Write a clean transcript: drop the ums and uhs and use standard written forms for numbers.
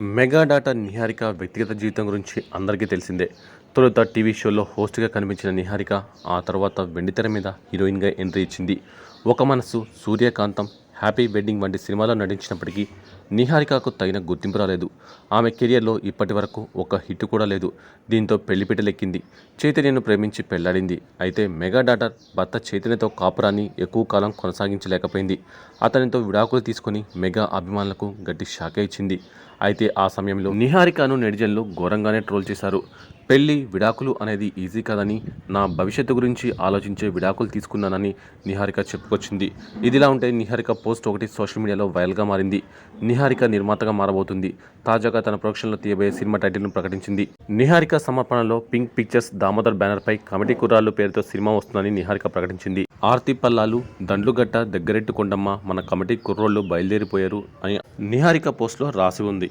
Mega daughter Niharika వ్యక్తిగత జీవితం గురించి అందరికీ తెలిసిందే. తొలుత టీవీ షోలో హోస్ట్గా కనిపించిన నిహారిక ఆ తర్వాత వెండితెర మీద హీరోయిన్గా ఎంట్రీ ఇచ్చింది. ఒక మనసు, సూర్యకాంతం, హ్యాపీ వెడ్డింగ్ వంటి సినిమాలో నటించినప్పటికీ నిహారికకు తగిన గుర్తింపు రాలేదు. ఆమె కెరియర్లో ఇప్పటి వరకు ఒక హిట్ కూడా లేదు. దీంతో పెళ్లిపీటలెక్కింది. చైతన్యను ప్రేమించి పెళ్లాడింది. అయితే మెగా డాటర్ భర్త చైతన్యతో కాపురాన్ని ఎక్కువ కాలం కొనసాగించలేకపోయింది. అతనితో విడాకులు తీసుకుని మెగా అభిమానులకు గట్టి షాకే ఇచ్చింది. అయితే ఆ సమయంలో నిహారికను నెటిజన్లు ఘోరంగానే ట్రోల్ చేశారు. పెళ్లి, విడాకులు అనేది ఈజీ కాదని, నా భవిష్యత్తు గురించి ఆలోచించే విడాకులు తీసుకున్నానని నిహారిక చెప్పుకొచ్చింది. ఇదిలా ఉంటే నిహారిక పోస్ట్ ఒకటి సోషల్ మీడియాలో వైరల్గా మారింది. నిహారిక నిర్మాతగా మారబోతుంది. తాజాగా తన ప్రొడక్షన్లో తీయబోయే సినిమా టైటిల్ను ప్రకటించింది. నిహారిక సమర్పణలో పింక్ పిక్చర్స్ దామోదర్ బ్యానర్పై కమిటీ కుర్రాళ్ళు పేరుతో సినిమా వస్తుందని నిహారిక ప్రకటించింది. ఆర్తి పల్లాలు, దండ్లుగట్ట, దగ్గరెట్టు కొండమ్మ మన కమిటీ కుర్రోళ్ళు బయలుదేరిపోయారు అని నిహారిక పోస్ట్లో రాసి ఉంది.